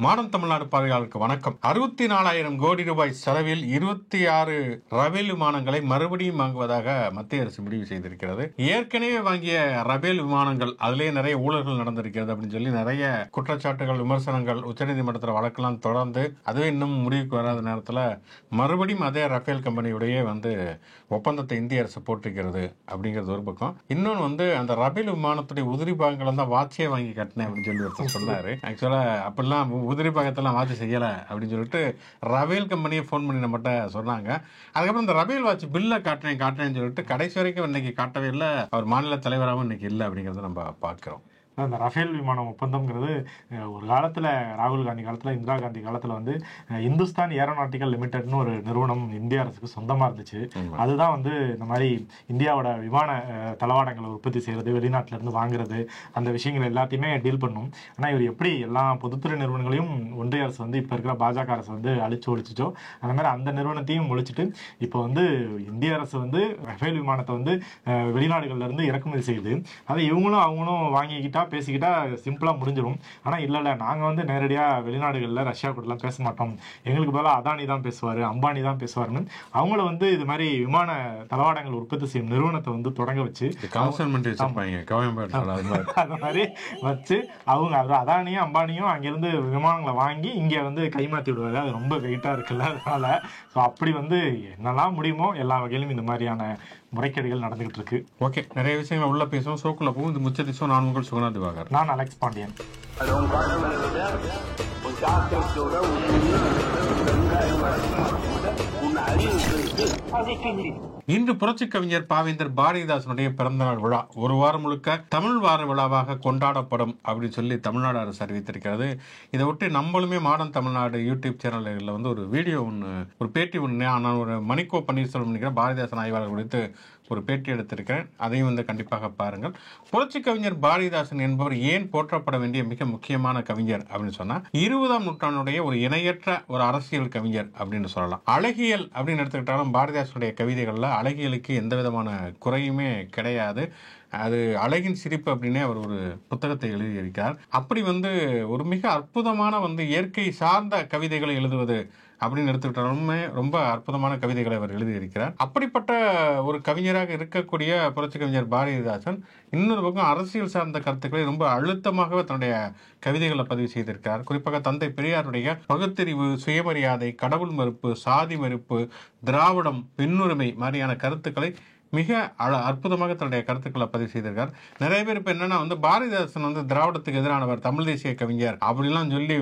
Modern Tamil Nadu பார்வையாளருக்கு வணக்கம். 64,000 கோடி ரூபாய் செலவில் 26 ரபேல் விமானங்களை மறுபடியும் வாங்குவதாக மத்திய அரசு முடிவு செய்திருக்கிறது. ஏற்கனவே வாங்கிய ரபேல் விமானங்கள் அதிலேயே நிறைய ஊழல்கள் நடந்திருக்கிறது அப்படின்னு சொல்லி நிறைய குற்றச்சாட்டுகள், விமர்சனங்கள் உச்சநீதிமன்றத்தில் வழக்கெல்லாம் தொடர்ந்து அதுவே இன்னும் முடிவுக்கு வராத நேரத்தில் மறுபடியும் அதே ரஃபேல் கம்பெனியுடைய ஒப்பந்தத்தை இந்திய அரசு போட்டிருக்கிறது அப்படிங்கிறது ஒரு பக்கம். இன்னொன்று அந்த ரபேல் விமானத்துடைய உதிரி பாகங்களை தான் வாட்சியே வாங்கி கட்டினேன் அப்படின்னு சொல்லி ஒருத்தர் சொன்னாரு. ஆக்சுவலா அப்படிலாம் உதிரி பாகத்தெல்லாம் வாட்சி செய்யலை அப்படின்னு சொல்லிட்டு ரபேல் கம்பெனியை ஃபோன் பண்ணி நம்மகிட்ட சொன்னாங்க. அதுக்கப்புறம் இந்த ரபேல் வாட்ச் பில்லை காட்டுறேன்னு சொல்லிட்டு கடைசி வரைக்கும் இன்னைக்கு காட்டவே இல்லை. அவர் மாநில தலைவராகவும் இன்னைக்கு இல்லை அப்படிங்கிறத நம்ம பார்க்கிறோம். அந்த ரஃபேல் விமானம் ஒப்பந்தம்ங்கிறது ஒரு காலத்தில் ராகுல் காந்தி காலத்தில், இந்திரா காந்தி காலத்தில் இந்துஸ்தான் ஏரோநாட்டிக்கல் லிமிடெட்னு ஒரு நிறுவனம் இந்திய அரசுக்கு சொந்தமாக இருந்துச்சு. அதுதான் இந்த மாதிரி இந்தியாவோட விமான தளவாடங்களை உற்பத்தி செய்கிறது, வெளிநாட்டிலேருந்து வாங்குறது, அந்த விஷயங்கள் எல்லாத்தையுமே டீல் பண்ணும். ஆனால் இவர் எப்படி எல்லா பொதுத்துறை நிறுவனங்களையும் ஒன்றிய அரசு இப்போ இருக்கிற பாஜக அரசு அழிச்சு ஒழிச்சிச்சோ அந்த மாதிரி அந்த நிறுவனத்தையும் ஒழிச்சிட்டு இப்போ இந்திய அரசு ரஃபேல் விமானத்தை வெளிநாடுகள்லேருந்து இறக்குமதி செய்யுது. அதை இவங்களும் அவங்களும் வாங்கிக்கிட்டா பேசிக்கிட்டா சிம்பிளா முடிஞ்சிடும். ஆனா இல்ல, நாங்க நேரடியா வெளிநாடுகள்ல ரஷ்யா கூடலாம் பேச மாட்டோம், எங்களுக்கு பதிலாக அதானி தான் பேசுவாரு, அம்பானி தான் பேசுவாருன்னு அவங்கள இது மாதிரி விமான தளவாடங்கள் உற்பத்தி செய்யும் நிறுவனத்தை தொடங்க வச்சு அது மாதிரி வச்சு அவங்க அதானியும் அம்பானியும் அங்கிருந்து விமானங்களை வாங்கி இங்க கைமாத்தி விடுவாரு. அது ரொம்ப வெயிட்டா இருக்குல்ல, அதனால அப்படி என்னெல்லாம் முடியுமோ எல்லா வகையிலும் இந்த மாதிரியான முறைகேடுகள் நடந்துகிட்டு இருக்கு. ஓகே, நிறைய விஷயங்கள் உள்ள பேசுவோம். சோக்குள்ள போகும். இது முச்சதிசோ. நான் உங்கள் சுகுணா திவாகர். நான் அலெக்ஸ் பாண்டியன். இன்று புரட்சி கவிஞர் பாவேந்தர் பாரதிதாசனுடைய பிறந்தநாள் விழா ஒரு வாரம் முழுக்க தமிழ் வார விழாவாக கொண்டாடப்படும் அப்படின்னு சொல்லி தமிழ்நாடு அரசு அறிவித்திருக்கிறது. இதை ஒட்டி நம்மளுமே மாடர்ன் தமிழ்நாடு யூடியூப் சேனல்களில் ஒரு வீடியோ ஒரு பேட்டி நான் ஒரு மணிக்கோ பன்னீர்செல்வம் பாரதிதாசன் ஆய்வாளர் குறித்து ஒரு பேட்டி எடுத்திருக்கிறேன். அதையும் கண்டிப்பாக பாருங்கள். புரட்சி கவிஞர் பாரதிதாசன் என்பவர் ஏன் போற்றப்பட வேண்டிய மிக முக்கியமான கவிஞர் அப்படின்னு சொன்னா, 20ஆம் நூற்றாண்டுடைய ஒரு இணையற்ற ஒரு அரசியல் கவிஞர் அப்படின்னு சொல்லலாம். அழகியல் அப்படின்னு எடுத்துக்கிட்டாலும் பாரதிதாசனுடைய கவிதைகள்ல அழகியலுக்கு எந்த விதமான குறையுமே கிடையாது. அது அழகின் சிரிப்பு அப்படின்னே அவர் ஒரு புத்தகத்தை எழுதியிருக்கார். அப்படி ஒரு மிக அற்புதமான இயற்கை சார்ந்த கவிதைகளை எழுதுவது அப்படின்னு எடுத்துக்கிட்டாலுமே ரொம்ப அற்புதமான கவிதைகளை அவர் எழுதியிருக்கிறார். அப்படிப்பட்ட ஒரு கவிஞராக இருக்கக்கூடிய புரட்சி கவிஞர் பாரதிதாசன் இன்னொரு பக்கம் அரசியல் சார்ந்த கருத்துக்களை ரொம்ப அழுத்தமாகவே தன்னுடைய கவிதைகளை பதிவு செய்திருக்கிறார். குறிப்பாக தந்தை பெரியாருடைய பகுத்தறிவு, சுயமரியாதை, கடவுள் மறுப்பு, சாதி மறுப்பு, திராவிடம், பெண்ணுரிமை மாதிரியான கருத்துக்களை மிக அற்புதமாக தன்னுடைய கருத்துக்களை பதிவு செய்திருக்கார். நிறைய பேர் இப்ப என்னன்னா பாரதிதாசன் திராவிடத்துக்கு எதிரானவர், தமிழ் தேசிய கவிஞர் அப்படிலாம் சொல்லி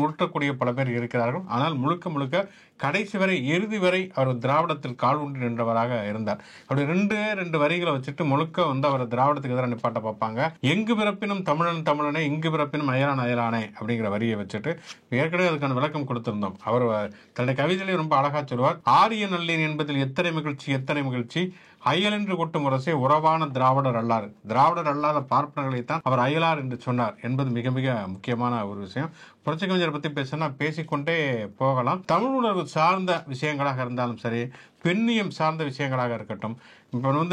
உருட்டக்கூடிய பல பேர் இருக்கிறார்கள். ஆனால் முழுக்க முழுக்க கடைசி வரை, இறுதி வரை அவர் திராவிடத்தில் கால் ஊன்றி நின்றவராக இருந்தார். அப்படி ரெண்டு வரிகளை வச்சுட்டு முழுக்க அவர் திராவிடத்துக்கு எதிராக நிப்பாட்ட பார்ப்பாங்க. எங்கு பிறப்பினும் தமிழன் தமிழனே, இங்கு பிறப்பினும் அயலான் அயலானே அப்படிங்கிற வரியை வச்சுட்டு ஏற்கனவே அதுக்கான விளக்கம் கொடுத்திருந்தோம். அவர் தன்னுடைய கவிதையிலே ரொம்ப அழகா சொல்வார். ஆரிய நல்லேன் என்பதில் எத்தனை மகிழ்ச்சி, அயல் என்று கொட்டும் முரசே உறவான திராவிடர் அல்லார். திராவிடர் அல்லாத பார்ப்பனர்களைத்தான் அவர் அயலார் என்று சொன்னார் என்பது மிக மிக முக்கியமான ஒரு விஷயம். புரட்சி கவிஞரை பத்தி பேசினா பேசிக்கொண்டே போகலாம். தமிழ் உணர்வு சார்ந்த விஷயங்களாக இருந்தாலும் சரி, பெண்ணியம் சார்ந்த விஷயங்களாக இருக்கட்டும்.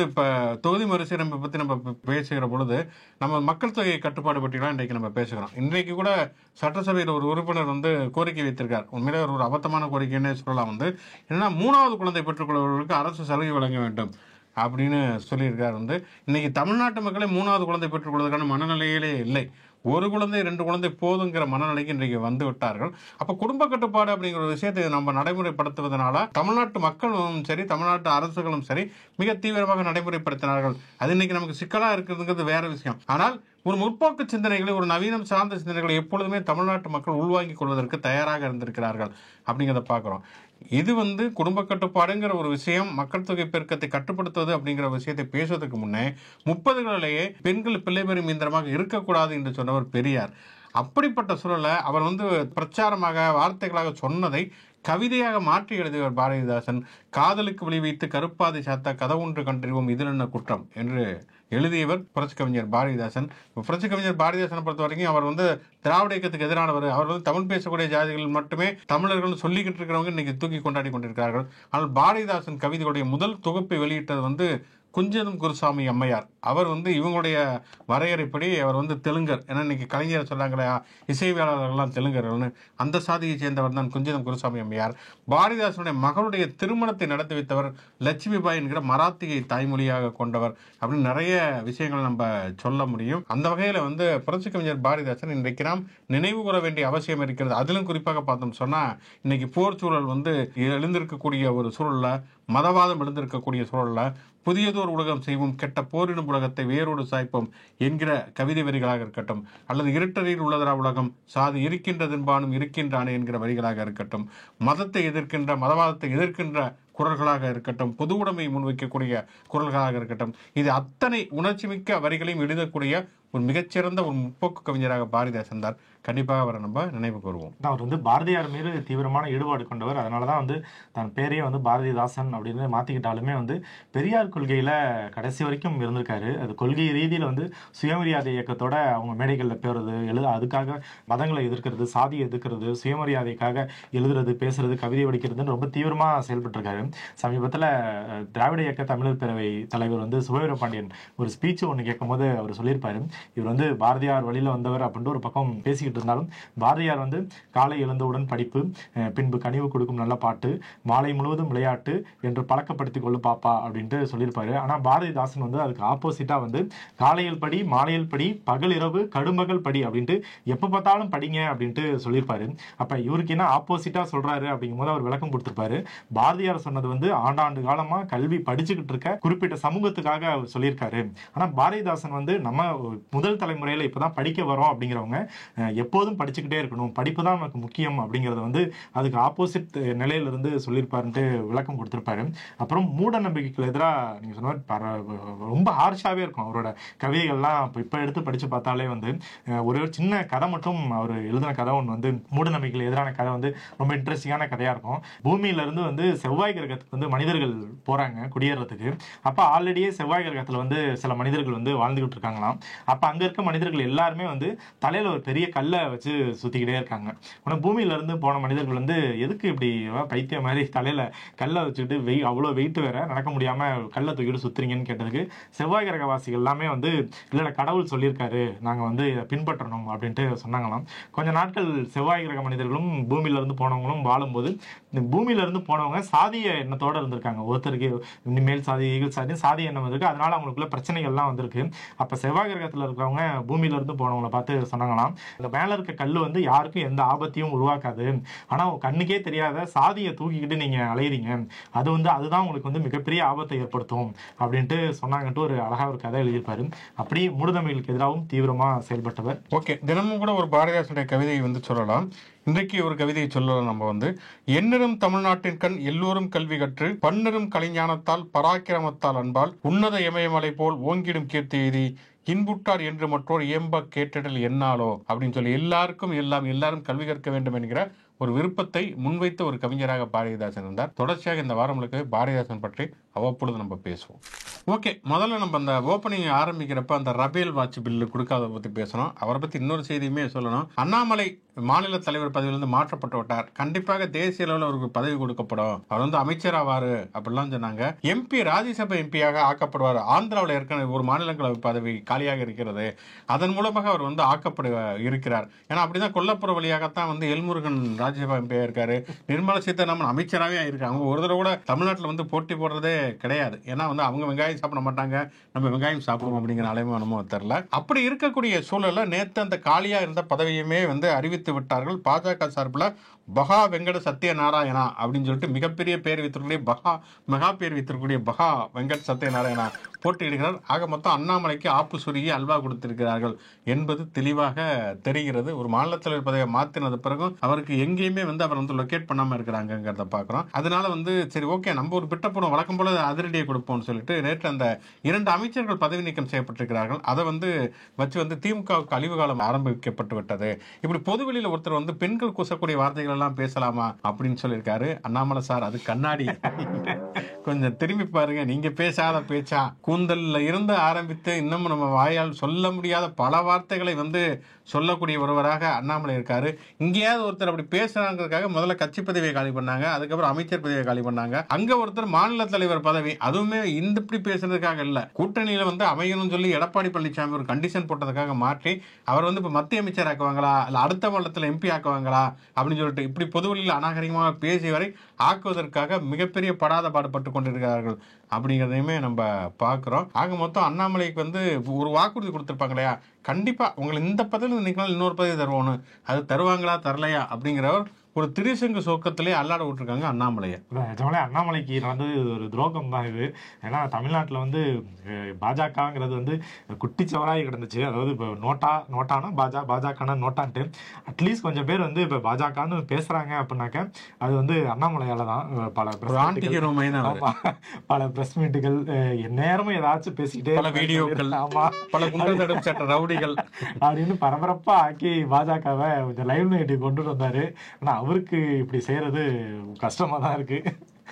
இப்ப தொகுதி மறுசீரமைப்பை பத்தி நம்ம பேசுகிற பொழுது நம்ம மக்கள் தொகை கட்டுப்பாடு பற்றிலாம் இன்றைக்கு நம்ம பேசுகிறோம். இன்றைக்கு கூட சட்டசபையில் ஒரு உறுப்பினர் கோரிக்கை வைத்திருக்கார். உண்மையிலே ஒரு அபத்தமான கோரிக்கைன்னு சொல்லலாம். என்னன்னா 3வது குழந்தை பெற்றுக்கொள்வர்களுக்கு அரசு சலுகை வழங்க வேண்டும் அப்படின்னு சொல்லியிருக்கார். இன்னைக்கு தமிழ்நாட்டு மக்களை 3வது குழந்தை பெற்றுக் கொள்வதற்கான மனநிலையிலே இல்லை. ஒரு குழந்தை 2 குழந்தை போதுங்கிற மனநிலைக்கு இன்றைக்கு வந்து விட்டார்கள். அப்ப குடும்ப கட்டுப்பாடு அப்படிங்கிற ஒரு விஷயத்தை நம்ம நடைமுறைப்படுத்துவதனால தமிழ்நாட்டு மக்களும் சரி, தமிழ்நாட்டு அரசுகளும் சரி மிக தீவிரமாக நடைமுறைப்படுத்தினார்கள். அது இன்னைக்கு நமக்கு சிக்கலா இருக்கிறதுங்கிறது வேற விஷயம். ஆனால் ஒரு முற்போக்கு சிந்தனைகளை, ஒரு நவீனம் சார்ந்த சிந்தனைகளை எப்பொழுதுமே தமிழ்நாட்டு மக்கள் உள்வாங்கிக் கொள்வதற்கு தயாராக இருந்திருக்கிறார்கள் அப்படிங்கிறத பார்க்கிறோம். இது குடும்ப கட்டுப்பாடுங்கிற ஒரு விஷயம், மக்கள் தொகை பெருக்கத்தை கட்டுப்படுத்துவது அப்படிங்கிற விஷயத்தை பேசுவதற்கு முன்னே 30களிலேயே பெண்கள் பிள்ளை பெறும் இயந்திரமாக இருக்கக்கூடாது என்று சொன்னவர் பெரியார். அப்படிப்பட்ட சூழலை அவர் பிரச்சாரமாக, வார்த்தைகளாக சொன்னதை கவிதையாக மாற்றி எழுதியவர் பாரதிதாசன். காதலுக்கு விளைவித்து கருப்பாதை சாத்த கதவொன்று கண்டறிவோம் இதில் என்ன குற்றம் என்று எழுதியவர் புரட்சி கவிஞர் பாரதிதாசன். புரட்சி கவிஞர் பாரதிதாசனை பொறுத்த வரைக்கும் அவர் திராவிட இயக்கத்துக்கு எதிரானவர். அவர் தமிழ் பேசக்கூடிய ஜாதிகள் மட்டுமே தமிழர்கள் சொல்லிக்கிட்டு இருக்கிறவங்க இன்னைக்கு தூக்கி கொண்டாடி கொண்டிருக்கிறார்கள். ஆனால் பாரதிதாசன் கவிதைகளுடைய முதல் தொகுப்பை வெளியிட்டது குஞ்சதம் குருசாமி அம்மையார். அவர் வந்து இவங்களுடைய வரையறைப்படி அவர் வந்து தெலுங்கர். ஏன்னா இன்னைக்கு கலைஞர் சொன்னாங்களே இசைவியலாளர்கள்லாம் தெலுங்கர்கள்னு, அந்த சாதியை சேர்ந்தவர் தான் குஞ்சதம் குருசாமி அம்மையார். பாரதிதாசனுடைய மகளுடைய திருமணத்தை நடத்தி வைத்தவர் லட்சுமிபாய் என்கிற மராத்தியை தாய்மொழியாக கொண்டவர் அப்படின்னு நிறைய விஷயங்களை நம்ம சொல்ல முடியும். அந்த வகையில் வந்து புரட்சி கவிஞர் பாரதிதாசன் இன்றைக்கு நாம் நினைவு கூற வேண்டிய அவசியம் இருக்கிறது. அதிலும் குறிப்பாக பார்த்தோம் சொன்னா, இன்னைக்கு போர் சூழல் வந்து எழுந்திருக்கக்கூடிய ஒரு சூழல்ல, மதவாதம் எழுந்திருக்கக்கூடிய சூழல்ல புதியதோர் உலகம் செய்வோம், கெட்ட போரிடும் உலகத்தை வேரோடு சாய்ப்போம் என்கிற கவிதை வரிகளாக இருக்கட்டும், அல்லது இருட்டறையில் உள்ளதரா உலகம், சாதி இருக்கின்றதென்பானும் இருக்கின்றானே என்கிற வரிகளாக இருக்கட்டும், மதத்தை எதிர்க்கின்ற மதவாதத்தை எதிர்க்கின்ற குரல்களாக இருக்கட்டும், பொது உடைமை முன்வைக்கக்கூடிய குரல்களாக இருக்கட்டும், இது அத்தனை உணர்ச்சி மிக்க வரிகளையும் எழுதக்கூடிய ஒரு மிகச்சிறந்த ஒரு முற்போக்கு கவிஞராக பாரதிதாசன் தான். கண்டிப்பாக அவரை நம்ம நினைவு கூறுவோம். அவர் வந்து பாரதியார் மீது தீவிரமான ஈடுபாடு கொண்டவர். அதனாலதான் வந்து தன் பேரையே வந்து பாரதிதாசன் அப்படின்னு மாத்திக்கிட்டாலுமே வந்து பெரியார் கொள்கையில கடைசி வரைக்கும் இருந்திருக்காரு. அது கொள்கை ரீதியில வந்து சுயமரியாதை இயக்கத்தோட அவங்க மேடைகளில் பேருது, அதுக்காக மதங்களை எதிர்க்கிறது, சாதியை எதிர்க்கிறது, சுயமரியாதைக்காக எழுதுறது, பேசுறது, கவிதை வடிக்கிறதுன்னு ரொம்ப தீவிரமா செயல்பட்டு இருக்காரு. சமீபத்தில் திராவிட இயக்க தமிழர் பேரவை தலைவர் வந்து சுபவீர பாண்டியன் ஒரு ஸ்பீச் ஒன்று கேட்கும் போது அவர் சொல்லியிருப்பாரு, இவர் வந்து பாரதியார் வழியில வந்தவர் அப்படின்ட்டு ஒரு பக்கம் பேசிக்கிட்டு இருந்தாலும், பாரதியார் வந்து காலை எழுந்தவுடன் படிப்பு, பின்பு கனிவு கொடுக்கும் நல்ல பாட்டு, மாலை முழுவதும் விளையாட்டு என்று பழக்கப்படுத்திக் கொள்ளு பாப்பா அப்படின்ட்டு சொல்லியிருப்பாரு. ஆனா பாரதிதாசன் வந்து அதுக்கு ஆப்போசிட்டா வந்து காலையில் படி, மாலையில் படி, பகல் இரவு கடும்பகல் படி அப்படின்ட்டு எப்ப பார்த்தாலும் படிங்க அப்படின்ட்டு சொல்லியிருப்பாரு. அப்ப இவருக்கு என்ன ஆப்போசிட்டா சொல்றாரு அப்படிங்கும் போது அவர் விளக்கம் கொடுத்திருப்பாரு. பாரதியார் சொன்னது வந்து ஆண்டாண்டு காலமா கல்வி படிச்சுக்கிட்டு இருக்க குறிப்பிட்ட சமூகத்துக்காக அவர் சொல்லியிருக்காரு. ஆனா பாரதிதாசன் வந்து நம்ம முதல் தலைமுறையில இப்பதான் படிக்க வரோம் அப்படிங்கிறவங்க எப்போதும் படிச்சுக்கிட்டே இருக்கணும், படிப்பு தான் நமக்கு முக்கியம் அப்படிங்கறத வந்து அதுக்கு ஆப்போசிட் நிலையில இருந்து சொல்லியிருப்பாருன்ட்டு விளக்கம் கொடுத்திருப்பாரு. அப்புறம் மூட நம்பிக்கைக்கு எதிராக நீங்க சொன்ன ரொம்ப ஹார்ஷாவே இருக்கும் அவரோட கவிதைகள்லாம். இப்ப எடுத்து படிச்சு பார்த்தாலே வந்து ஒரு சின்ன கதை மட்டும் அவர் எழுதின கதை ஒன்று வந்து மூட நம்பிக்கைக்கு எதிரான கதை வந்து ரொம்ப இன்ட்ரெஸ்டிங்கான கதையா இருக்கும். பூமியில இருந்து வந்து செவ்வாய் கிரகத்துக்கு வந்து மனிதர்கள் போறாங்க குடியேறதுக்கு. அப்ப ஆல்ரெடியே செவ்வாய் கிரகத்துல வந்து சில மனிதர்கள் வந்து வாழ்ந்துகிட்டு இருக்காங்களாம். அப்ப அங்க இருக்க மனிதர்கள் எல்லாருமே வந்து தலையில ஒரு பெரிய கல்லை வச்சு சுத்திக்கிட்டே இருக்காங்க. ஆனா பூமியில இருந்து போன மனிதர்கள் வந்து எதுக்கு இப்படி பைத்திய மாதிரி தலையில கல்லை வச்சுக்கிட்டு அவ்வளவு வெயிட் வேற நடக்க முடியாம கல்லை தூக்கிட்டு சுத்துறீங்கன்னு கேட்டதுக்கு செவ்வாய் கிரகவாசிகள் எல்லாமே வந்து இல்ல கடவுள் சொல்லியிருக்காரு, நாங்க வந்து பின்பற்றணும் அப்படின்ட்டு சொன்னாங்களாம். கொஞ்ச நாட்கள் செவ்வாய் கிரக மனிதர்களும் பூமியில இருந்து போனவங்களும் வாழும்போது இந்த பூமியில இருந்து போனவங்க சாதிய எண்ணத்தோட இருந்திருக்காங்க. ஒருத்தருக்கு மேல் சாதி ஈகல் சாதி சாதி எண்ணம் இருக்கு, அதனால அவங்களுக்குள்ள பிரச்சனைகள்லாம் வந்திருக்கு. அப்ப செவ்வாய் கிரகத்துல இருக்கிறவங்க பூமியில இருந்து போனவங்களை பார்த்து சொன்னாங்களாம், இந்த மேல இருக்க கல்லு வந்து யாருக்கும் எந்த ஆபத்தையும் உருவாக்காது, ஆனா கண்ணுக்கே தெரியாத சாதியை தூக்கிக்கிட்டு நீங்க அலையிறீங்க, அது வந்து அதுதான் உங்களுக்கு வந்து மிகப்பெரிய ஆபத்தை ஏற்படுத்தும் அப்படின்ட்டு சொன்னாங்கன்ட்டு ஒரு அழகா ஒரு கதை எழுதியிருப்பாரு. அப்படி மூடநம்பிக்கைகளுக்கு எதிராகவும் தீவிரமா செயல்பட்டவர். ஓகே, தினமும் கூட ஒரு பாரதிதாசனுடைய கவிதையை வந்து சொல்லலாம். இன்றைக்கு ஒரு கவிதையை சொல்லலாம் நம்ம வந்து, எண்ணரும் தமிழ்நாட்டின் கண் எல்லோரும் கல்வி கற்று பன்னரும் கலைஞானத்தால் பராக்கிரமத்தால் அன்பால் உன்னத இமயமலை போல் ஓங்கிடும் கீர்த்தி எய்தி இன்புட்டார் என்று மற்றோர் இயம்ப கேட்டிடல் என்னாலோ அப்படின்னு சொல்லி எல்லாரும் கல்வி கற்க வேண்டும் என்கிற ஒரு விருப்பத்தை முன்வைத்த ஒரு கவிஞராக பாரதிதாசன் இருந்தார். தொடர்ச்சியாக இந்த வாரம் பாரதிதாசன் பற்றி அவ்வப்பொழுது நம்ம பேசுவோம். ஓகே, முதல்ல நம்ம அந்த ஓப்பனிங் ஆரம்பிக்கிறப்ப அந்த ரபேல் வாட்ச் பில்லு கொடுக்காத பத்தி பேசணும். அவரை பத்தி இன்னொரு செய்தியுமே சொல்லணும். அண்ணாமலை மாநில தலைவர் பதவியிலிருந்து மாற்றப்பட்டு விட்டார். கண்டிப்பாக தேசிய அளவில் அவருக்கு பதவி கொடுக்கப்படும், அவர் வந்து அமைச்சராவாரு அப்படிலாம் சொன்னாங்க. எம்பி ராஜ்யசபா எம்பியாக ஆக்கப்படுவார். ஆந்திராவில் ஏற்கனவே ஒரு மாநிலங்களவை பதவி காலியாக இருக்கிறது, அதன் மூலமாக அவர் வந்து ஆக்கப்பட இருக்கிறார். ஏன்னா அப்படிதான் கொல்லப்புற வழியாகத்தான் வந்து எல்முருகன் ராஜ்யசபா எம்பியா இருக்காரு, நிர்மலா சீதாராமன் அமைச்சராகவே ஆயிருக்காங்க. அவங்க ஒரு தடவை கூட தமிழ்நாட்டில் வந்து போட்டி போடுறதே கிடையாது. ஏன்னா வந்து அவங்க வெங்காயம் சாப்பிட மாட்டாங்க, நம்ம வெங்காயம் சாப்பிடுவோம் அப்படிங்கிற அலைமானமோ தெரியல. அப்படி இருக்கக்கூடிய சூழல்ல நேற்று அந்த காலியா இருந்த பதவியுமே வந்து அறிவித்து விட்டார்கள். பாஜக சார்பில் பகா வெங்கட சத்யநாராயணா அப்படின்னு சொல்லிட்டு மிகப்பெரிய பேர் வைத்திருக்கக்கூடிய மெகா பேர் வைத்திருக்கக்கூடிய பகா வெங்கட் சத்யநாராயணா போட்டியிடுகிறார். ஆக மொத்தம் அண்ணாமலைக்கு ஆப்பு சுருகி அல்வா கொடுத்திருக்கிறார்கள் என்பது தெளிவாக தெரிகிறது. ஒரு மாநில தலைவர் பதவியை மாற்றினது பிறகும் அவருக்கு எங்கேயுமே வந்து அவர் வந்து லொக்கேட் பண்ணாம இருக்கிறாங்கிறத பாக்குறோம். அதனால வந்து சரி ஓகே, நம்ம ஒரு பிட்டப்படும் வழக்கம் போல அதிரடியை கொடுப்போம்னு சொல்லிட்டு நேற்று அந்த 2 அமைச்சர்கள் பதவி நீக்கம் செய்யப்பட்டிருக்கிறார்கள். அதை வந்து வச்சு வந்து திமுகவுக்கு அழிவு காலம் ஆரம்பிக்கப்பட்டு விட்டது. இப்படி பொதுவெளியில ஒருத்தர் வந்து பெண்கள் கூசக்கூடிய வார்த்தைகள் எல்லாம் பேசலாமா அப்படின்னு சொல்லியிருக்காரு. அண்ணாமலை சார் அது கண்ணாடி கொஞ்சம் திரும்பி பாருங்க. நீங்க பேசாத பேச்சா, கூந்தல்ல இருந்து ஆரம்பித்து இன்னமும் நம்ம வாயால் சொல்ல முடியாத பல வார்த்தைகளை வந்து சொல்லக்கூடிய ஒருவராக அண்ணாமலை இருக்காரு. இங்கேயாவது ஒருத்தர் அப்படி பேசுறாங்கிறதுக்காக முதல்ல கட்சி பதவியை காலி பண்ணாங்க, அதுக்கப்புறம் அமைச்சர் பதவியை காலி பண்ணாங்க. அங்க ஒருத்தர் மாநில தலைவர் பதவி, அதுவுமே இந்த இப்படி பேசுறதுக்காக இல்ல, கூட்டணியில வந்து அமையணும்னு சொல்லி எடப்பாடி பழனிசாமி ஒரு கண்டிஷன் போட்டதுக்காக மாற்றி அவர் வந்து இப்ப மத்திய அமைச்சர் ஆக்குவாங்களா இல்ல அடுத்த மாநிலத்தில் எம்பி ஆக்குவாங்களா அப்படின்னு சொல்லிட்டு இப்படி பொதுவெளியில் அநாகரிகமாக பேசிய வரை ஆக்குவதற்காக மிகப்பெரிய படாத பாடுபட்டு கொண்டிருக்கிறார்கள் அப்படிங்கிறதையுமே நம்ம பார்க்கிறோம். ஆக மொத்தம் அண்ணாமலைக்கு வந்து ஒரு வாக்குறுதி கொடுத்திருப்பாங்க இல்லையா, கண்டிப்பா உங்களை இந்த பதவியில் நிக்கலாம், இன்னொரு பதவி தருவோன்னு. அது தருவாங்களா தரலையா அப்படிங்கிறவர் ஒரு திரிசங்கு சோக்கத்திலே அல்லாட விட்டுருக்காங்க அண்ணாமலையை. நிஜமாலே அண்ணாமலைக்கு நடந்தது ஒரு துரோகம் தான் இது. ஏன்னா தமிழ்நாட்டில் வந்து பாஜகங்கிறது வந்து குட்டிச்சவராகி கிடந்துச்சு. அதாவது இப்போ நோட்டானா பாஜகனா நோட்டான்ட்டு அட்லீஸ்ட் கொஞ்சம் பேர் வந்து இப்போ பாஜகன்னு பேசுறாங்க அப்படின்னாக்க அது வந்து அண்ணாமலையால தான். பல பிரஸ் மீட்டுகள் நேரமும் ஏதாச்சும் பேசிக்கிட்டே, பல வீடியோக்கள், பல குண்டர் சட்ட ரவுடிகள் அப்படின்னு பரபரப்பா ஆக்கி பாஜகவை கொஞ்சம் லைவ் நைட்டு கொண்டு வந்தாரு. ஆனா அவருக்கு இப்படி செய்யறது கஷ்டமா தான் இருக்கு.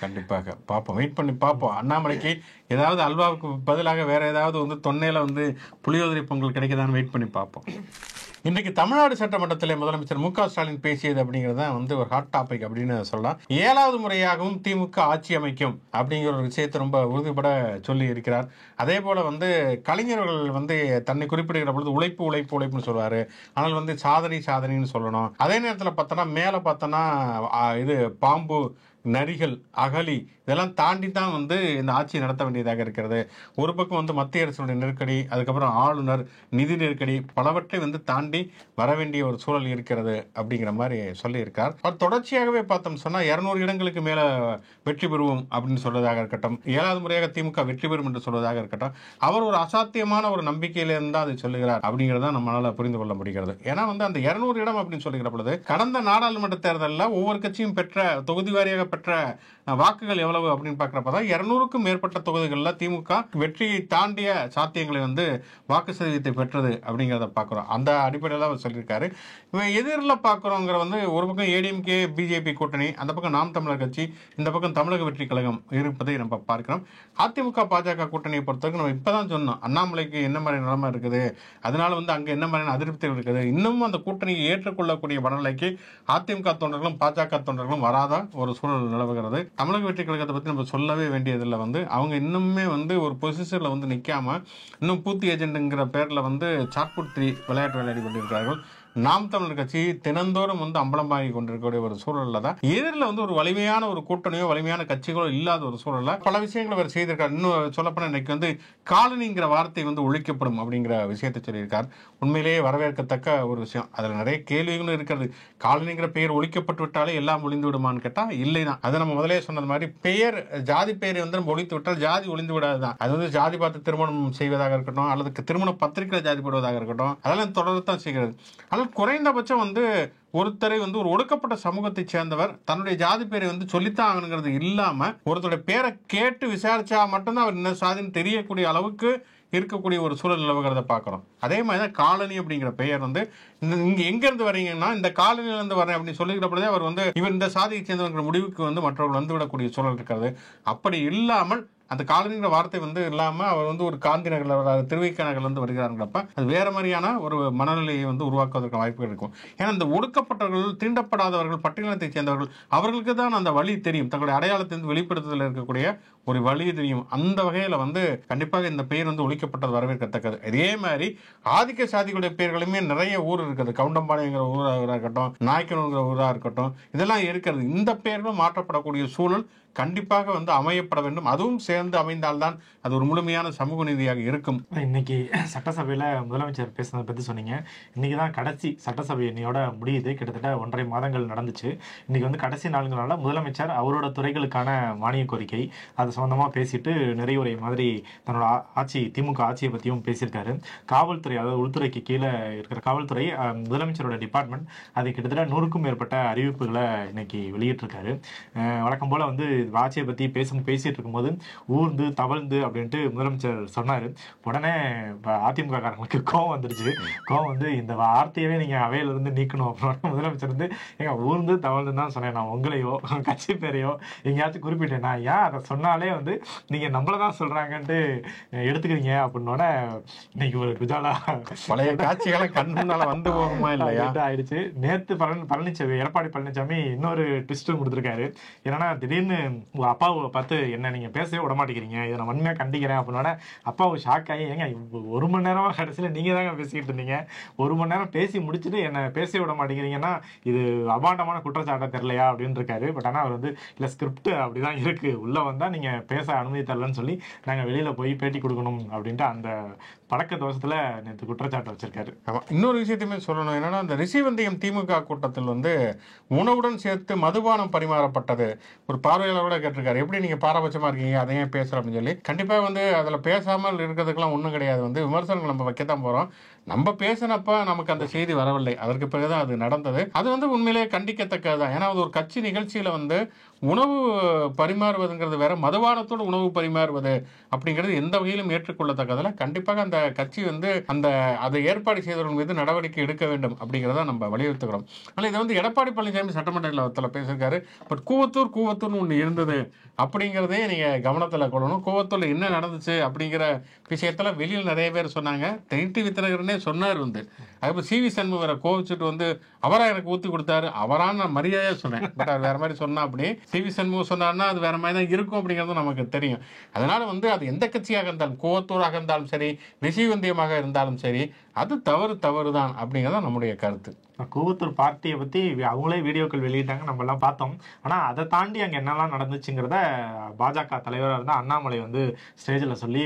கண்டிப்பாக பார்ப்போம், வெயிட் பண்ணி பார்ப்போம். அண்ணாமலைக்கு ஏதாவது அல்வாவுக்கு பதிலாக வேற ஏதாவது வந்து தொன்னையில வந்து புளியோதரை பொங்கல் கிடைக்குதான்னு வெயிட் பண்ணி பார்ப்போம். இன்றைக்கு தமிழ்நாடு சட்டமன்றத்தில் முதலமைச்சர் மு.க. ஸ்டாலின் பேசியது அப்படிங்கிறது தான் வந்து ஒரு ஹாட் டாபிக் அப்படின்னு சொல்லலாம். 7வது முறையாகவும் திமுக ஆட்சி அமைக்கும் அப்படிங்கிற ஒரு விஷயத்தை ரொம்ப உறுதிப்பட சொல்லி இருக்கிறார். அதே போல வந்து கலைஞர்கள் வந்து தன்னை குறிப்பிடுகிற பொழுது உழைப்புன்னு சொல்லுவாரு. ஆனால் வந்து சாதனைன்னு சொல்லணும். அதே நேரத்தில் பார்த்தோன்னா மேலே பார்த்தோன்னா இது பாம்பு, நரிகள், அகழி இதெல்லாம் தாண்டி தான் வந்து இந்த ஆட்சியை நடத்த வேண்டியதாக இருக்கிறது. ஒரு பக்கம் வந்து மத்திய அரசுடைய நெருக்கடி, அதுக்கப்புறம் ஆளுநர், நிதி நெருக்கடி, பலவற்றை வந்து தாண்டி வர வேண்டிய ஒரு சூழல் இருக்கிறது அப்படிங்கிற மாதிரி சொல்லியிருக்கார். தொடர்ச்சியாகவே பார்த்தோம் சொன்னா 200 இடங்களுக்கு மேல வெற்றி பெறுவோம் அப்படின்னு சொல்வதாக இருக்கட்டும், 7வது முறையாக திமுக வெற்றி பெறும் என்று சொல்வதாக இருக்கட்டும், அவர் ஒரு அசாத்தியமான ஒரு நம்பிக்கையில இருந்தா அதை சொல்லுகிறார் அப்படிங்கிறத நம்மளால புரிந்து கொள்ள முடிகிறது. ஏன்னா வந்து அந்த 200 இடம் அப்படின்னு சொல்லுகிற பொழுது கடந்த நாடாளுமன்ற தேர்தலில் ஒவ்வொரு கட்சியும் பெற்ற தொகுதி வாரியாக பெற்ற வாக்குகள் எவ்வளவு அப்படின்னு பார்க்கிறப்பதான் 200க்கும் மேற்பட்ட தொகுதிகளில் திமுக வெற்றியை தாண்டிய சாத்தியங்களை வந்து வாக்கு சதவீதத்தை பெற்றது அப்படிங்கிறத பார்க்கிறோம். அந்த அடிப்படையில் அவர் சொல்லியிருக்காரு. எதிரில் பார்க்குறோங்கிற வந்து ஒரு பக்கம் ஏடிஎம்கே பிஜேபி கூட்டணி, அந்த பக்கம் நாம் தமிழர் கட்சி, இந்த பக்கம் தமிழக வெற்றி கழகம் இருப்பதை நம்ம பார்க்கிறோம். அதிமுக பாஜக கூட்டணியை பொறுத்தவரைக்கும் நம்ம இப்பதான் சொன்னோம் அண்ணாமலைக்கு என்ன மாதிரி நிலைமை இருக்குது, அதனால வந்து அங்கே என்ன மாதிரியான அதிருப்திகள் இருக்குது, இன்னமும் அந்த கூட்டணியை ஏற்றுக்கொள்ளக்கூடிய மனநிலைக்கு அதிமுக தொண்டர்களும் பாஜக தொண்டர்களும் வராத ஒரு சூழல் நிலவுகிறது. தமிழக வெற்றி கழகத்தை பற்றி நம்ம சொல்லவே வேண்டியதில்லை. வந்து அவங்க இன்னுமே வந்து ஒரு பொசிஷனில் வந்து நிற்காம இன்னும் பூத்தி ஏஜென்ட்ங்கிற பேரில் வந்து சாட்புட் 3 விளையாட்டு விளையாடி கொண்டிருக்கிறார்கள். நாம் தமிழர் கட்சி தினந்தோறும் வந்து அம்பலமாகி கொண்டிருக்கக்கூடிய ஒரு சூழல்ல தான் எதிரில் வந்து ஒரு வலிமையான ஒரு கூட்டணியோ வலிமையான கட்சிகளோ இல்லாத ஒரு சூழல்ல பல விஷயங்களை அவர் செய்திருக்கார். இன்னும் சொல்லப்போனா இன்னைக்கு வந்து காலனிங்கிற வார்த்தை வந்து ஒழிக்கப்படும் அப்படிங்கிற விஷயத்தை சொல்லியிருக்கார். உண்மையிலேயே வரவேற்கத்தக்க ஒரு விஷயம். அதில் நிறைய கேள்விகளும் இருக்கிறது. காலனிங்கிற பெயர் ஒழிக்கப்பட்டு விட்டாலே எல்லாம் ஒளிந்து விடுமான்னு கேட்டா இல்லைதான். அது நம்ம முதலே சொன்னது மாதிரி பெயர், ஜாதி பெயரை வந்து நம்ம ஒழித்து விட்டால் ஜாதி ஒளிந்து விடாதுதான். அது வந்து ஜாதி பார்த்து திருமணம் செய்வதாக இருக்கட்டும், அல்லது திருமண பத்திரிகையில் ஜாதி போடுவதாக இருக்கட்டும், அதெல்லாம் தொடர்தான் செய்கிறது. குறைந்தபட்சம் வந்து ஒருத்தரை வந்து ஒரு ஒடுக்கப்பட்ட சமூகத்தை சேர்ந்தவர் தன்னுடைய ஜாதி பேரை வந்து சொல்லித்தான் ஆகணுங்கிறது இல்லாம ஒருத்தருடைய பேரை கேட்டு விசாரிச்சா மட்டும்தான் அவர் என்ன சாதின்னு தெரியக்கூடிய அளவுக்கு இருக்கக்கூடிய ஒரு சூழல் நிலவுகிறத பார்க்குறோம். அதே மாதிரி தான் காலனி அப்படிங்கிற பெயர் வந்து இங்க எங்க இருந்து வரீங்கன்னா இந்த காலனில இருந்து வரேன் அப்படின்னு சொல்லிக்கிற பொழுதே அவர் வந்து இவர் இந்த சாதியை சேர்ந்தவங்கிற முடிவுக்கு வந்து மற்றவர்கள் வந்து விடக்கூடிய சூழல் இருக்கிறது. அப்படி இல்லாமல் அந்த காலனிங்கிற வார்த்தை வந்து இல்லாம அவர் வந்து ஒரு காந்தி நகர்ல திருவிக்க நகர்ல இருந்து வருகிறாருங்கிறப்ப அது வேற மாதிரியான ஒரு மனநிலையை வந்து உருவாக்குவதற்கு வாய்ப்புகள் இருக்கும். ஏன்னா இந்த ஒடுக்கப்பட்டவர்கள், தீண்டப்படாதவர்கள், பட்டியலத்தை சேர்ந்தவர்கள் அவர்களுக்கு தான் அந்த வழி தெரியும். தங்களுடைய அடையாளத்தை வெளிப்படுத்துதல் இருக்கக்கூடிய ஒரு வழி தெரியும். அந்த வகையில வந்து கண்டிப்பாக இந்த பெயர் வந்து ஒழிக்கப்பட்டது வரவேற்கத்தக்கது. இதே மாதிரி ஆதிக்க சாதிகளுடைய பெயர்களுமே நிறைய ஊர் இருக்குது. கவுண்டம்பாளையங்கிற ஊராக இருக்கட்டும், நாய்க்கனூர்ங்கிற ஊராக இருக்கட்டும், இதெல்லாம் இருக்கிறது. இந்த பெயர்களும் மாற்றப்படக்கூடிய சூழல் கண்டிப்பாக வந்து அமையப்பட வேண்டும். அதுவும் சேர்ந்து அமைந்தால்தான் அது ஒரு முழுமையான சமூக நீதியாக இருக்கும். இன்னைக்கு சட்டசபையில முதலமைச்சர் பேசுனதை பத்தி சொன்னீங்க. இன்னைக்கு தான் கடைசி சட்டசபை இன்னையோட முடியுது. கிட்டத்தட்ட 1.5 மாதங்கள் நடந்துச்சு. இன்னைக்கு வந்து கடைசி நாளுங்களால முதலமைச்சர் அவரோட துறைகளுக்கான மானிய கோரிக்கை அது சம்பந்தமா பேசிட்டு நிறைவுரை மாதிரி தன்னோட ஆட்சி, திமுக ஆட்சியை பத்தியும் பேசியிருக்காரு. காவல்துறை, அதாவது உள்துறைக்கு கீழே இருக்கிற காவல்துறை, முதலமைச்சரோட டிபார்ட்மெண்ட், அது கிட்டத்தட்ட 100க்கும் மேற்பட்ட அறிவிப்புகளை இன்னைக்கு வெளியிட்டிருக்காரு. வழக்கம் போல வந்து ஆட்சியை பத்தி பேசிட்டு இருக்கும்போது ஊர்ந்து தவழ்ந்து அப்படின்ட்டு முதலமைச்சர் சொன்னாரு. உடனே அதிமுக காரங்களுக்கு கோவம் வந்துருச்சு. கோவம் வந்து இந்த வார்த்தையவே நீங்க அவையில இருந்து நீக்கணும் அப்படின்னு முதலமைச்சர் வந்து எங்க ஊர்ந்து தவழ்ந்து தான் சொன்னேன், நான் உங்களையோ கட்சி பேரையோ எங்கேயாச்சும் குறிப்பிட்டேன், நான் ஏன் அதை சொன்னாலே சொன்னாலே வந்து நீங்க நம்மளதான் சொல்றாங்கன்ட்டு எடுத்துக்கிறீங்க அப்படின்னோட இன்னைக்கு ஒரு குஜாலா பழைய காட்சிகளை கண் முன்னால வந்து போகுமா இல்லையா ஆயிடுச்சு. நேத்து பழனிசாமி எடப்பாடி பழனிசாமி இன்னொரு ட்விஸ்ட் கொடுத்துருக்காரு. என்னன்னா திடீர்னு உங்க அப்பாவை பார்த்து என்ன நீங்க பேசவே விட மாட்டேங்கிறீங்க, இதை நான் வன்மையா கண்டிக்கிறேன் அப்படின்னோட அப்பாவை ஷாக் ஆகி, ஏங்க 1 மணி நேரமா கடைசியில நீங்க தாங்க பேசிக்கிட்டு இருந்தீங்க, 1 மணி நேரம் பேசி முடிச்சுட்டு என்ன பேசவே விட மாட்டேங்கிறீங்கன்னா இது அபாண்டமான குற்றச்சாட்டை தெரியலையா அப்படின்னு இருக்காரு. பட் ஆனா அவர் வந்து இல்ல ஸ்கிரிப்ட் அப்படிதான் இருக்கு, உள்ள வந்தா நீங்க பேச அனுமதி தரலன்னு சொல்லி நாங்க வெளியில போய் பேட்டி கொடுக்கணும் அப்படின்ட்டு அந்த பழக்க தோஷத்துல நேற்று குற்றச்சாட்டு வச்சிருக்காரு. இன்னொரு விஷயத்தையுமே சொல்லணும், என்னன்னா அந்த ரிஷிவந்தியம் திமுக கூட்டத்தில் வந்து உணவுடன் சேர்த்து மதுபானம் பரிமாறப்பட்டது. ஒரு பார்வையாளரோட கேட்டிருக்காரு, எப்படி நீங்க பாரபட்சமா இருக்கீங்க, அதையும் பேசுற அப்படின்னு சொல்லி. கண்டிப்பா வந்து அதுல பேசாமல் இருக்கிறதுக்கெல்லாம் ஒண்ணும் கிடையாது. வந்து விமர்சனங்கள் நம்ம வைக்கத்தான் போறோம். நம்ம பேசினப்ப நமக்கு அந்த செய்தி வரவில்லை, அதற்கு பிறகுதான் அது நடந்தது. அது வந்து உண்மையிலேயே கண்டிக்கத்தக்கதுதான். ஏன்னா அது ஒரு கட்சி நிகழ்ச்சியில வந்து உணவு பரிமாறுவதுங்கிறது வேற, மதுபானத்தோடு உணவு பரிமாறுவது அப்படிங்கிறது எந்த வகையிலும் ஏற்றுக்கொள்ளத்தக்கதில்ல. கண்டிப்பாக அந்த கட்சி வந்து அதை ஏற்பாடு செய்தவர்கள் மீது நடவடிக்கை எடுக்க வேண்டும் அப்படிங்கிறத நம்ம வலியுறுத்துகிறோம். ஆனால் இதை வந்து எடப்பாடி பழனிசாமி சட்டமன்றத்தில் பேசியிருக்காரு. பட் கூவத்தூர்னு ஒன்று இருந்தது அப்படிங்கிறதே நீங்க கவனத்துல கொள்ளணும். கூவத்தூர்ல என்ன நடந்துச்சு அப்படிங்கிற விஷயத்துல வெளியில் நிறைய பேர் சொன்னாங்க. டிவி தினகரனே சொன்னார் வந்து. அதுக்கப்புறம் சிவி சண்முகம் வேற கோவிச்சுட்டு வந்து அவரா எனக்கு ஊத்தி கொடுத்தாரு, அவரான நான் மரியாதையா சொன்னேன். பட் அது வேற மாதிரி சொன்னா, அப்படி சிவி சண்முகம் சொன்னார்னா அது வேற மாதிரி தான் இருக்கும் அப்படிங்கிறது நமக்கு தெரியும். அதனால வந்து அது எந்த கட்சியாக இருந்தாலும், கூவத்தூராக இருந்தாலும் சரி, ரிஷிவந்தியமாக இருந்தாலும் சரி, அது தவறு தான் அப்படிங்கிறத நம்முடைய கருத்து. கூவத்தூர் பார்ட்டியை பத்தி அவங்களே வீடியோக்கள் வெளியிட்டாங்க, நம்ம எல்லாம் பார்த்தோம். ஆனா அதை தாண்டி அங்க என்னெல்லாம் நடந்துச்சுங்கிறத பாஜக தலைவராக இருந்தா அண்ணாமலை வந்து ஸ்டேஜ்ல சொல்லி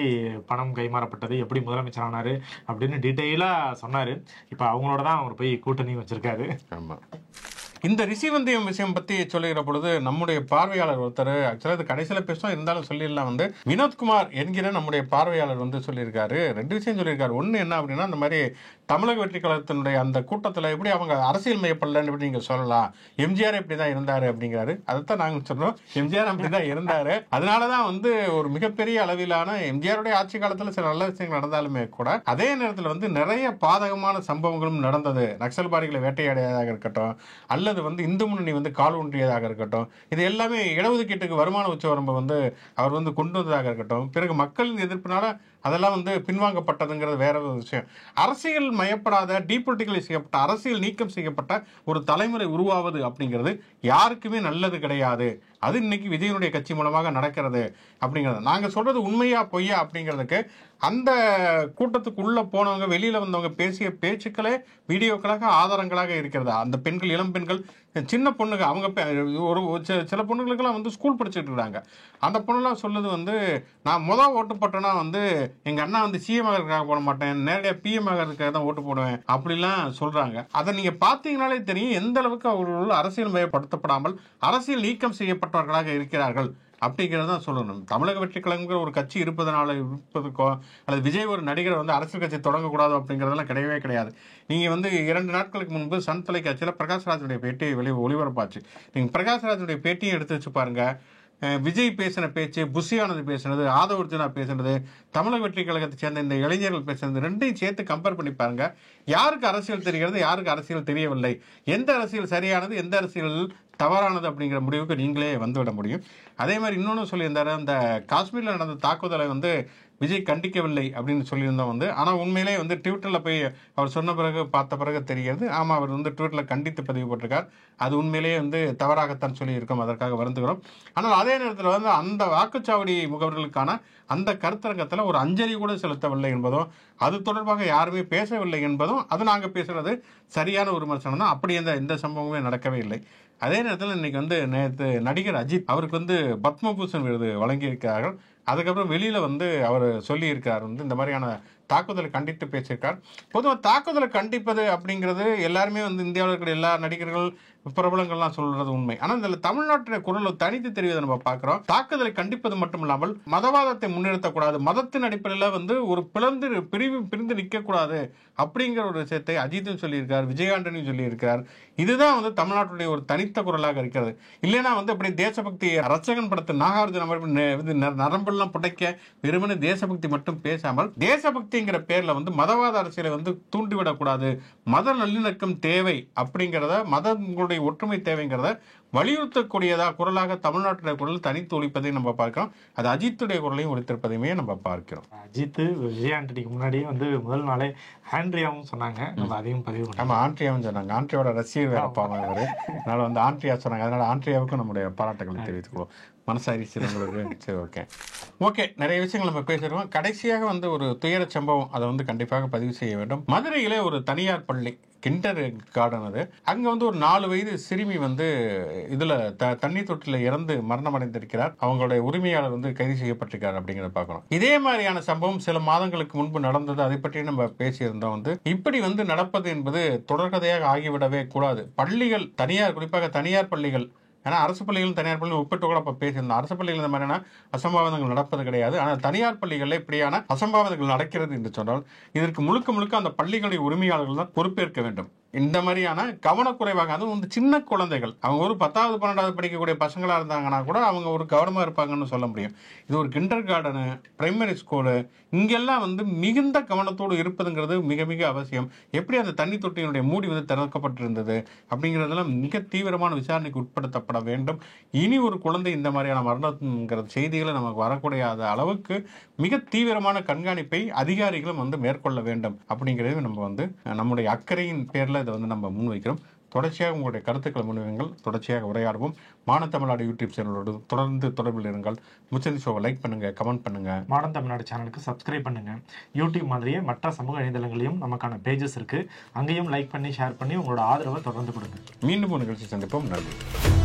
பணம் கைமாறப்பட்டது, எப்படி முதலமைச்சர் ஆனாரு அப்படின்னு டீட்டெயிலா சொன்னாரு. இப்ப அவங்களோட தான் அவர் போய் கூட்டணி வச்சிருக்காரு. ஆமா, இந்த ரிஷிவந்தியம் விஷயம் பத்தி சொல்லுகிற பொழுது நம்முடைய பார்வையாளர் ஒருத்தர், ஆக்சுவலா இது கடைசியில பேசும் இருந்தாலும் சொல்லிடலாம், வந்து வினோத்குமார் என்கிற நம்முடைய பார்வையாளர் வந்து சொல்லியிருக்காரு. 2 விஷயம் சொல்லியிருக்காரு. ஒண்ணு என்ன அப்படின்னா, இந்த மாதிரி தமிழக வெற்றி கழகத்தினுடைய அந்த கூட்டத்தில் எப்படி அவங்க அரசியல் மையப்படலன்னு எப்படி நீங்க சொல்லலாம், எம்ஜிஆர் இப்படிதான் இருந்தாரு அப்படிங்கிறாரு. அதைத்தான் நாங்க சொல்றோம், எம்ஜிஆர் அப்படிதான் இருந்தாரு. அதனாலதான் வந்து ஒரு மிகப்பெரிய அளவிலான எம்ஜிஆருடைய ஆட்சி காலத்துல சில நல்ல விஷயங்கள் நடந்தாலுமே கூட அதே நேரத்தில் வந்து நிறைய பாதகமான சம்பவங்களும் நடந்தது. நக்சல்பாரிகளை வேட்டையாடியதாக இருக்கட்டும், அல்லது வந்து இந்து முன்னணி வந்து கால் ஊன்றியதாக இருக்கட்டும், இது எல்லாமே இடஒதுக்கீட்டுக்கு வருமான உச்சவரம்பு வந்து அவர் வந்து கொண்டு வந்ததாக இருக்கட்டும், பிறகு மக்களின் எதிர்ப்பினால அதெல்லாம் வந்து பின்வாங்கப்பட்டதுங்கிறது வேற ஒரு விஷயம். அரசியல் மயப்படாத, டீபொலிட்டிகலைஸ் செய்யப்பட்ட, அரசியல் நீக்கம் செய்யப்பட்ட ஒரு தலைமுறை உருவாவது அப்படிங்கிறது யாருக்குமே நல்லது கிடையாது. அது இன்னைக்கு விஜயனுடைய கட்சி மூலமாக நடக்கிறது அப்படிங்கிறது. நாங்க சொல்றது உண்மையா பொய்யா அப்படிங்கிறதுக்கு அந்த கூட்டத்துக்குள்ள போனவங்க, வெளியில வந்தவங்க பேசிய பேச்சுக்களே வீடியோக்களாக ஆதாரங்களாக இருக்கிறது. அந்த பெண்கள், இளம் பெண்கள், சின்ன பொண்ணுங்க, அவங்க ஒரு சில பொண்ணுங்களுக்கெல்லாம் வந்து ஸ்கூல் படிச்சுட்டு இருக்காங்க. அந்த பொண்ணுலாம் சொல்லுது வந்து, நான் ஓட்டு போட்டேன்னா வந்து எங்க அண்ணா வந்து சிஎம் ஆகிறதுக்காக போட மாட்டேன், நேரடியாக பிஎம் ஆகிறதுக்காக தான் ஓட்டு போடுவேன் அப்படிலாம் சொல்றாங்க. அதை நீங்க பாத்தீங்கன்னாலே தெரியும் எந்த அளவுக்கு அவர்கள் அரசியல் மயப்படுத்தப்படாமல் அரசியல் நீக்கம் செய்யப்பட்டவர்களாக இருக்கிறார்கள் அப்படிங்கிறது தான் சொல்லணும். தமிழக வெற்றி கழகங்கிற ஒரு கட்சி இருப்பதற்கோ அல்லது விஜய் ஒரு நடிகரை வந்து அரசியல் கட்சி தொடங்கக்கூடாது அப்படிங்கிறதெல்லாம் கிடையவே கிடையாது. நீங்க வந்து 2 நாட்களுக்கு முன்பு சன் தொலைக்காட்சியில் பிரகாஷ்ராஜனுடைய பேட்டியை ஒளிபரப்பாச்சு. நீங்க பிரகாஷ்ராஜனுடைய பேட்டியை எடுத்து வச்சு பாருங்க. விஜய் பேசின பேச்சு, புஷியானது பேசினது, ஆதவர்ஜுனா பேசினது, தமிழக வெற்றி கழகத்தை சேர்ந்த இந்த இளைஞர்கள் பேசினது, ரெண்டையும் சேர்த்து கம்பேர் பண்ணி பாருங்க. யாருக்கு அரசியல் தெரிகிறது, யாருக்கு அரசியல் தெரியவில்லை, எந்த அரசியல் சரியானது, எந்த அரசியல் தவறானது அப்படிங்கிற முடிவுக்கு நீங்களே வந்துவிட முடியும். அதே மாதிரி இன்னொன்று சொல்லியிருந்தாரு, அந்த காஷ்மீரில் நடந்த தாக்குதலை வந்து விஜய் கண்டிக்கவில்லை அப்படின்னு சொல்லியிருந்தோம் வந்து. ஆனால் உண்மையிலே வந்து ட்விட்டரில் போய் அவர் சொன்ன பிறகு பார்த்த பிறகு தெரிகிறது, ஆமாம் அவர் வந்து ட்விட்டரில் கண்டித்து பதிவு போட்டிருக்கார். அது உண்மையிலேயே வந்து தவறாகத்தான் சொல்லியிருக்கோம், அதற்காக வருந்துகிறோம். ஆனால் அதே நேரத்தில் வந்து அந்த வாக்குச்சாவடி முகவர்களுக்கான அந்த கருத்தரங்கத்தில் ஒரு அஞ்சலி கூட செலுத்தவில்லை என்பதும், அது தொடர்பாக யாருமே பேசவில்லை என்பதும், அது நாங்கள் பேசுறது சரியான ஒரு விமர்சனம் தான். அப்படி எந்த சம்பவமே நடக்கவே இல்லை. அதே நேரத்தில் இன்னைக்கு வந்து நேற்று நடிகர் அஜித் அவருக்கு வந்து பத்மபூஷன் விருது வழங்கியிருக்கிறார்கள். அதுக்கப்புறம் வெளியில வந்து அவர் சொல்லியிருக்கார் வந்து இந்த மாதிரியான தாக்குதலை கண்டித்து பேசியிருக்கார். பொதுவாக தாக்குதலை கண்டிப்பது அப்படிங்கிறது எல்லாருமே வந்து இந்தியாவில் இருக்கிற எல்லா நடிகர்கள், பிரபலங்கள்லாம் சொல்றது உண்மை. ஆனால் இதில் தமிழ்நாட்டுடைய குரல் தனித்து தெரிவதை நம்ம பார்க்கிறோம். தாக்குதலை கண்டிப்பது மட்டும் இல்லாமல் மதவாதத்தை முன்னிறுத்தக்கூடாது, மதத்தின் அடிப்படையில் வந்து ஒரு பிரிந்து நிற்கக்கூடாது அப்படிங்கிற ஒரு விஷயத்தை அஜித்தும் சொல்லியிருக்கார், விஜயகாண்டனையும் சொல்லியிருக்கார். இதுதான் வந்து தமிழ்நாட்டுடைய ஒரு தனித்த குரலாக இருக்கிறது. இல்லைன்னா வந்து அப்படி தேசபக்தி ரச்சகன் படத்தை நாகார்ஜுன நரம்பெல்லாம் புடைக்க வெறுமனே தேசபக்தி மட்டும் பேசாமல், தேசபக்திங்கிற பேர்ல வந்து மதவாத அரசியலை வந்து தூண்டிவிடக்கூடாது, மத நல்லிணக்கம் தேவை அப்படிங்கிறத, மதங்களுடைய தமிழர்களுடைய ஒற்றுமை தேவைங்கிறத வலியுறுத்தக்கூடியதா குரலாக தமிழ்நாட்டுடைய குரல் தனித்து ஒழிப்பதை நம்ம பார்க்கிறோம். அது அஜித்துடைய குரலையும் ஒழித்திருப்பதையுமே நம்ம பார்க்கிறோம். அஜித் விஜய் ஆண்டனிக்கு முன்னாடியே வந்து முதல் நாளே ஆண்ட்ரியாவும் சொன்னாங்க. நம்ம அதையும் பதிவு பண்ணோம். ஆமா, ஆண்ட்ரியாவும் சொன்னாங்க. ஆண்ட்ரியாவோட ரசிகர் வேற பாவம் அவரு. அதனால வந்து ஆண்ட்ரியா சொன்னாங்க. அதனால ஆண்ட்ரியாவுக்கும் நம்முடைய பாராட்டுகளை தெரிவித்துக்கொள்வோம். மனசாரி சிறங்களுக்கு. சரி, ஓகே. நிறைய விஷயங்கள் நம்ம பேசிடுவோம். கடைசியாக வந்து ஒரு துயர சம்பவம் அதை வந்து கண்டிப்பாக பதிவு செய்ய வேண்டும். மதுரையிலே ஒரு தனியார் பள்ளி கிண்டர் கார்டன் அது. அங்க வந்து ஒரு 4 வயது சிறுமி வந்து இதுல தண்ணீர் தொட்டில இறந்து மரணம் அடைந்திருக்கிறார். அவங்களுடைய உரிமையாளர் வந்து கைது செய்யப்பட்டிருக்காரு அப்படிங்கிறத பார்க்கணும். இதே மாதிரியான சம்பவம் சில மாதங்களுக்கு முன்பு நடந்தது. அதை பற்றி நம்ம பேசியிருந்தோம். வந்து இப்படி வந்து நடப்பது என்பது தொடர்கதையாக ஆகிவிடவே கூடாது. பள்ளிகள் தனியார், குறிப்பாக தனியார் பள்ளிகள், ஏன்னா அரசு பள்ளிகளும் தனியார் பள்ளிகள் ஒப்பிட்டு கூட அப்ப பேசியிருந்தோம். அரசு பள்ளிகள் இந்த மாதிரியான அசம்பாவிதங்கள் நடப்பது கிடையாது. ஆனால் தனியார் பள்ளிகளில் இப்படியான அசம்பாவிதங்கள் நடக்கிறது என்று சொன்னால் இதற்கு முழுக்க அந்த பள்ளிகளுடைய உரிமையாளர்கள் தான் பொறுப்பேற்க வேண்டும். இந்த மாதிரியான கவனக்குறைவாக, அதுவும் வந்து சின்ன குழந்தைகள், அவங்க ஒரு 10வது 12வது படிக்கக்கூடிய பசங்களா இருந்தாங்கன்னா கூட அவங்க ஒரு கவனமா இருப்பாங்கன்னு சொல்ல முடியும். இது ஒரு கிண்டர் கார்டனு, பிரைமரி ஸ்கூலு, இங்கெல்லாம் வந்து மிகுந்த கவனத்தோடு இருப்பதுங்கிறது மிக மிக அவசியம். எப்படி அந்த தண்ணி தொட்டியினுடைய மூடி வந்து திறக்கப்பட்டிருந்தது அப்படிங்கிறதெல்லாம் மிக தீவிரமான விசாரணைக்கு உட்படுத்தப்பட வேண்டும். இனி ஒரு குழந்தை இந்த மாதிரியான மரணங்கிற செய்திகளை நமக்கு வரக்கூடிய அளவுக்கு மிக தீவிரமான கண்காணிப்பை அதிகாரிகளும் வந்து மேற்கொள்ள வேண்டும் அப்படிங்கிறது நம்ம வந்து நம்முடைய அக்கறையின் பேர்ல இதை வந்து நம்ம முன்வைக்கிறோம். தொடர்ச்சியாக உங்களுடைய கருத்துக்களை முன்வையுங்கள். தொடர்ச்சியாக உரையாடுவோம். மாடர்ன் தமிழ்நாடு யூடியூப் சேனலோடு தொடர்ந்து தொடர்பில் இருங்கள். முச்சந்தி ஷோவை லைக் பண்ணுங்க, கமெண்ட் பண்ணுங்க. மாடர்ன் தமிழ்நாடு சேனலுக்கு சப்ஸ்கிரைப் பண்ணுங்க. யூடியூப் மாதிரியே மற்ற சமூக இணையதளங்களையும் நமக்கான பேஜஸ் இருக்கு. அங்கேயும் லைக் பண்ணி ஷேர் பண்ணி உங்களோட ஆதரவை தொடர்ந்து கொடுங்க. மீண்டும் ஒரு நிகழ்ச்சி சந்திப்போம். நன்றி.